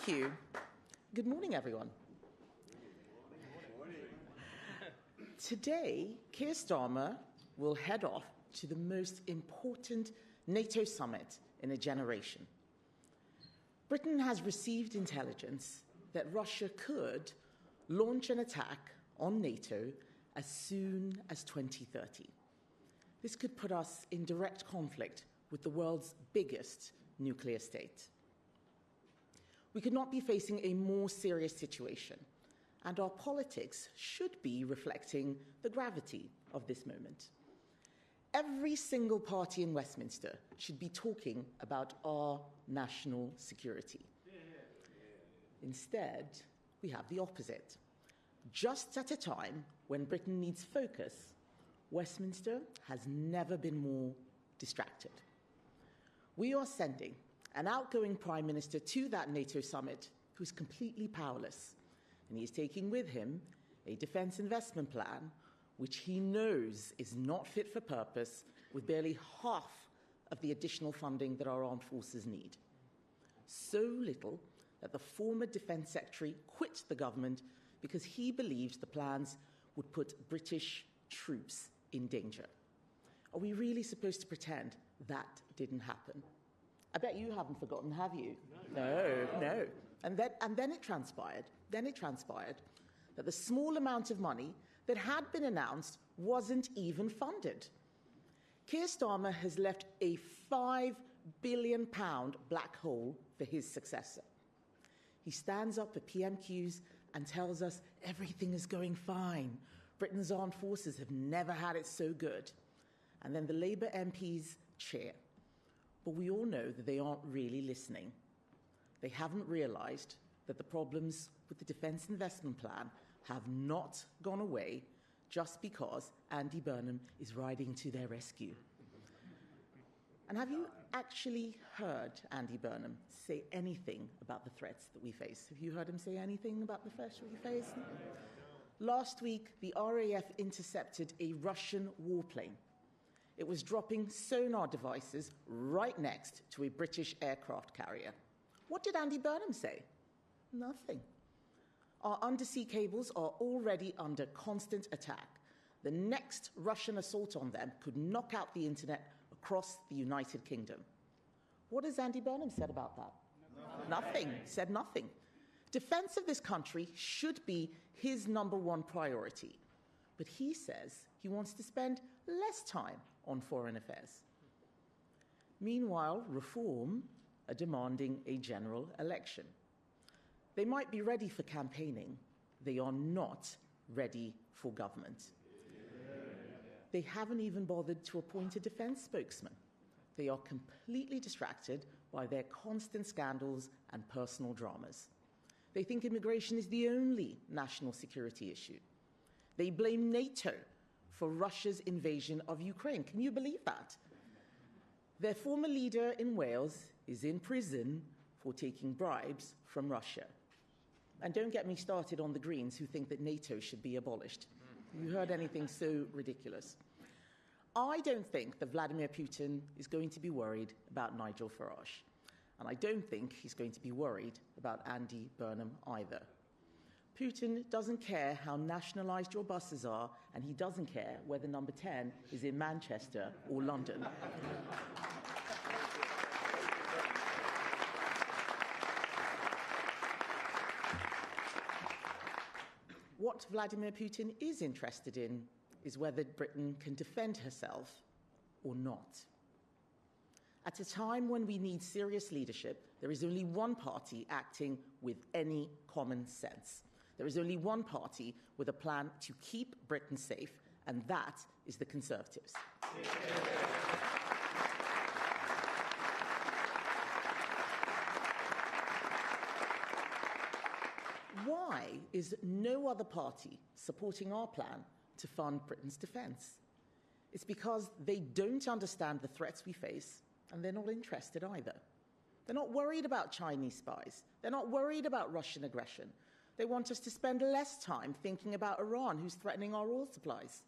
Thank you. Good morning, everyone. Today, Keir Starmer will head off to the most important NATO summit in a generation. Britain has received intelligence that Russia could launch an attack on NATO as soon as 2030. This could put us in direct conflict with the world's biggest nuclear state. We could not be facing a more serious situation, and our politics should be reflecting the gravity of this moment. Every single party in Westminster should be talking about our national security. Instead, we have the opposite. Just at a time when Britain needs focus, Westminster has never been more distracted. We are sending an outgoing Prime Minister to that NATO summit who is completely powerless, and he is taking with him a defence investment plan which he knows is not fit for purpose, with barely half of the additional funding that our armed forces need. So little that the former Defence Secretary quit the government because he believes the plans would put British troops in danger. Are we really supposed to pretend that didn't happen? I bet you haven't forgotten, have you? No. And then it transpired that the small amount of money that had been announced wasn't even funded. Keir Starmer has left a £5 billion black hole for his successor. He stands up at PMQs and tells us everything is going fine. Britain's armed forces have never had it so good. And then the Labour MPs cheer. But we all know that they aren't really listening. They haven't realised that the problems with the Defence Investment Plan have not gone away just because Andy Burnham is riding to their rescue. And have you actually heard Andy Burnham say anything about the threats that we face? Have you heard him say anything about the threats we face? Last week, the RAF intercepted a Russian warplane. It was dropping sonar devices right next to a British aircraft carrier. What did Andy Burnham say? Nothing. Our undersea cables are already under constant attack. The next Russian assault on them could knock out the internet across the United Kingdom. What has Andy Burnham said about that? Nothing. Said nothing. Defence of this country should be his number one priority. But he says he wants to spend less time on foreign affairs. Meanwhile, Reform are demanding a general election. They might be ready for campaigning. They are not ready for government. They haven't even bothered to appoint a defence spokesman. They are completely distracted by their constant scandals and personal dramas. They think immigration is the only national security issue. They blame NATO for Russia's invasion of Ukraine. Can you believe that? Their former leader in Wales is in prison for taking bribes from Russia. And don't get me started on the Greens who think that NATO should be abolished. Have you heard anything so ridiculous? I don't think that Vladimir Putin is going to be worried about Nigel Farage. And I don't think he's going to be worried about Andy Burnham either. Putin doesn't care how nationalised your buses are, and he doesn't care whether number 10 is in Manchester or London. What Vladimir Putin is interested in is whether Britain can defend herself or not. At a time when we need serious leadership, there is only one party acting with any common sense. There is only one party with a plan to keep Britain safe, and that is the Conservatives. Why is no other party supporting our plan to fund Britain's defence? It's because they don't understand the threats we face, and they're not interested either. They're not worried about Chinese spies. They're not worried about Russian aggression. They want us to spend less time thinking about Iran, who's threatening our oil supplies.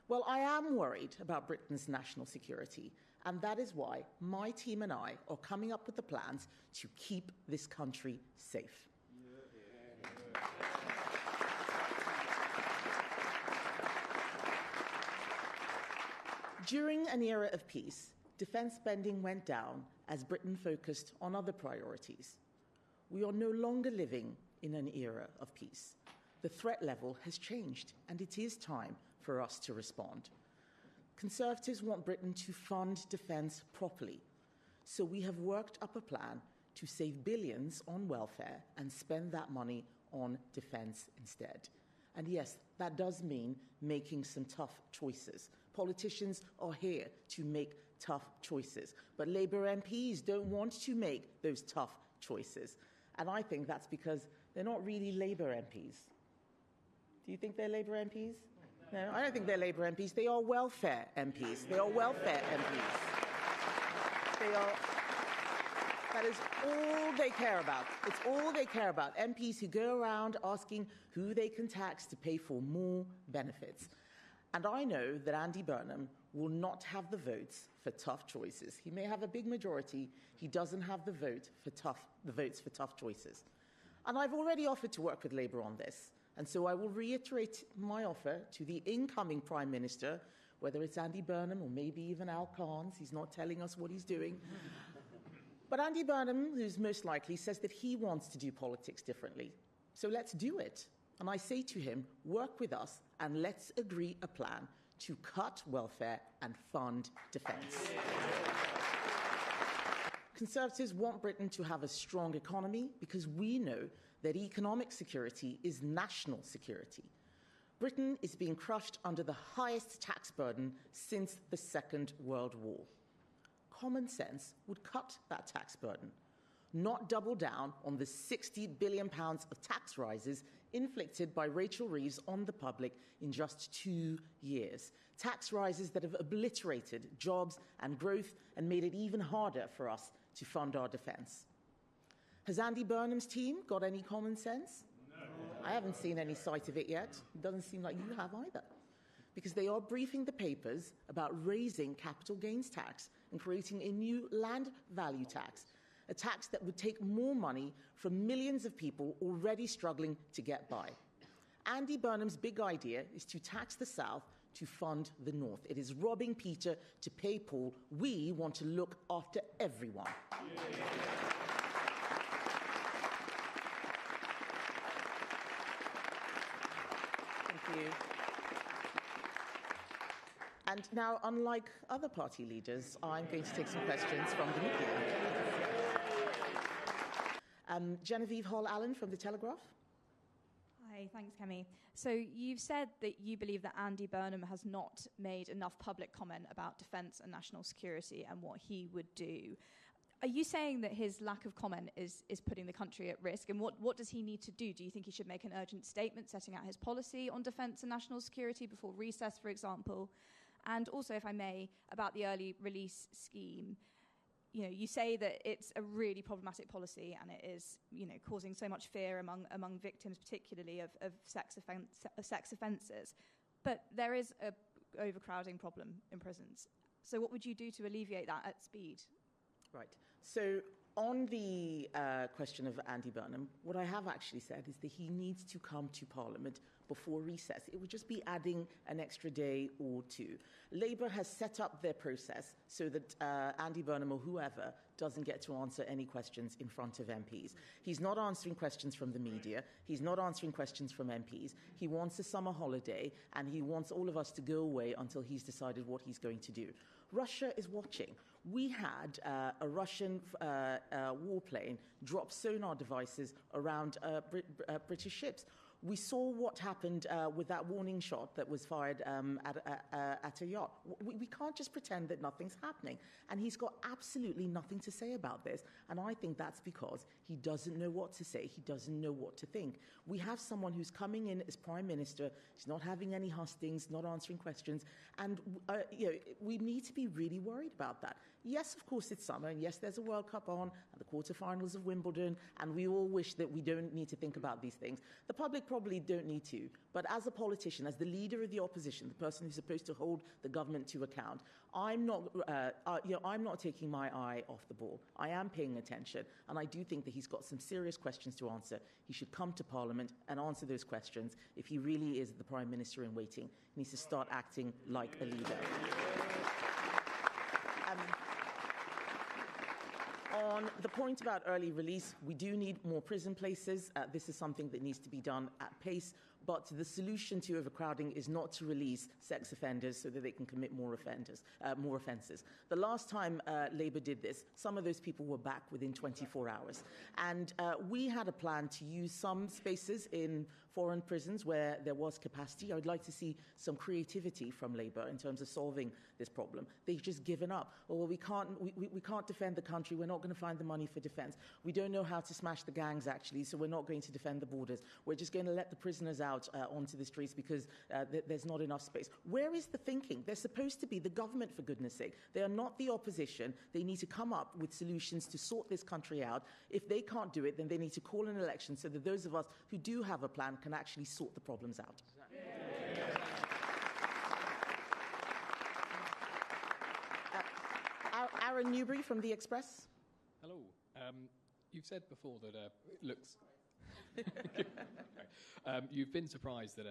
Well, I am worried about Britain's national security, And that is why my team and I are coming up with the plans to keep this country safe. During an era of peace, defence spending went down as Britain focused on other priorities. We are no longer living in an era of peace. The threat level has changed, and it is time for us to respond. Conservatives want Britain to fund defence properly, so we have worked up a plan to save billions on welfare and spend that money on defence instead. And yes, that does mean making some tough choices. Politicians are here to make tough choices, but Labour MPs don't want to make those tough choices. And I think that's because they're not really Labour MPs. Do you think they're Labour MPs? No, I don't think they're Labour MPs. They are welfare MPs. They are welfare MPs. That is all they care about. It's all they care about. MPs who go around asking who they can tax to pay for more benefits. And I know that Andy Burnham will not have the votes for tough choices. He may have a big majority. He doesn't have the votes for tough choices. And I've already offered to work with Labour on this. And so I will reiterate my offer to the incoming Prime Minister, whether it's Andy Burnham or maybe even Al Carnes. He's not telling us what he's doing. But Andy Burnham, who's most likely, says that he wants to do politics differently. So let's do it. And I say to him, work with us and let's agree a plan to cut welfare and fund defence. Conservatives want Britain to have a strong economy because we know that economic security is national security. Britain is being crushed under the highest tax burden since the Second World War. Common sense would cut that tax burden, not double down on the £60 billion of tax rises inflicted by Rachel Reeves on the public in just 2 years. Tax rises that have obliterated jobs and growth and made it even harder for us to fund our defence. Has Andy Burnham's team got any common sense? No. I haven't seen any sight of it yet. It doesn't seem like you have either. Because they are briefing the papers about raising capital gains tax and creating a new land value tax, a tax that would take more money from millions of people already struggling to get by. Andy Burnham's big idea is to tax the South to fund the North. It is robbing Peter to pay Paul. We want to look after everyone. Yeah. Thank you. And now, unlike other party leaders, I'm going to take some questions from the media. Genevieve Hall-Allen from The Telegraph. Hi, thanks, Kemi. So you've said that you believe that Andy Burnham has not made enough public comment about defence and national security and what he would do. Are you saying that his lack of comment is putting the country at risk? And what does he need to do? Do you think he should make an urgent statement setting out his policy on defence and national security before recess, for example? And also, if I may, about the early release scheme. You know, you say that it's a really problematic policy and it is, you know, causing so much fear among victims, particularly of sex offences. But there is an overcrowding problem in prisons. So what would you do to alleviate that at speed? Right. So on the question of Andy Burnham, what I have actually said is that he needs to come to Parliament before recess. It would just be adding an extra day or two. Labour has set up their process so that Andy Burnham or whoever doesn't get to answer any questions in front of MPs. He's not answering questions from the media. He's not answering questions from MPs. He wants a summer holiday, and he wants all of us to go away until he's decided what he's going to do. Russia is watching. We had a Russian warplane drop sonar devices around British ships. We saw what happened with that warning shot that was fired at a yacht. We can't just pretend that nothing's happening. And he's got absolutely nothing to say about this. And I think that's because he doesn't know what to say. He doesn't know what to think. We have someone who's coming in as Prime Minister. He's not having any hustings, not answering questions. And we need to be really worried about that. Yes, of course, it's summer. And yes, there's a World Cup on and the quarterfinals of Wimbledon. And we all wish that we don't need to think about these things. The public probably don't need to, but as a politician, as the leader of the opposition, the person who's supposed to hold the government to account, I'm not taking my eye off the ball. I am paying attention, and I do think that he's got some serious questions to answer. He should come to Parliament and answer those questions. If he really is the Prime Minister in waiting, he needs to start acting like a leader. On the point about early release, we do need more prison places. This is something that needs to be done at pace. But the solution to overcrowding is not to release sex offenders so that they can commit more offences. The last time Labour did this, some of those people were back within 24 hours. And we had a plan to use some spaces in foreign prisons where there was capacity. I would like to see some creativity from Labour in terms of solving this problem. They've just given up. Oh, well, we can't defend the country. We're not going to find the money for defence. We don't know how to smash the gangs, actually, so we're not going to defend the borders. We're just going to let the prisoners out onto the streets because there's not enough space. Where is the thinking? They're supposed to be the government, for goodness sake. They are not the opposition. They need to come up with solutions to sort this country out. If they can't do it, then they need to call an election so that those of us who do have a plan can actually sort the problems out. Aaron Newbury from The Express. Hello. You've said before that it looks... You've been surprised that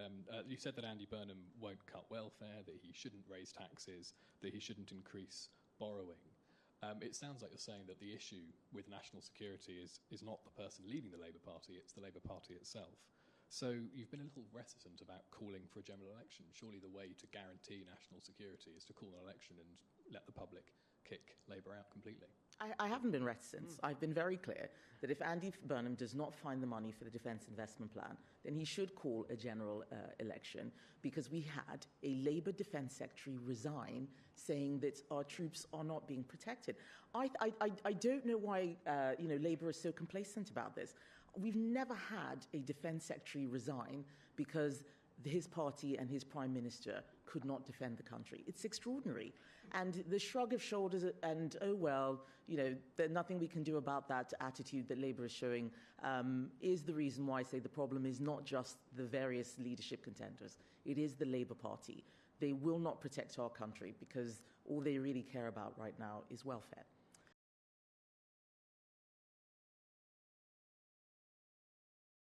you said that Andy Burnham won't cut welfare, that he shouldn't raise taxes, that he shouldn't increase borrowing. It sounds like you're saying that the issue with national security is not the person leading the Labour Party, it's the Labour Party itself. So you've been a little reticent about calling for a general election. Surely the way to guarantee national security is to call an election and let the public kick Labour out completely. I haven't been reticent. I've been very clear that if Andy Burnham does not find the money for the Defence Investment Plan, then he should call a general election, because we had a Labour Defence Secretary resign saying that our troops are not being protected. I don't know why Labour is so complacent about this. We've never had a Defence Secretary resign because his party and his Prime Minister could not defend the country. It's extraordinary. And the shrug of shoulders and, oh, well, there's nothing we can do about that attitude that Labour is showing is the reason why I say the problem is not just the various leadership contenders. It is the Labour Party. They will not protect our country because all they really care about right now is welfare.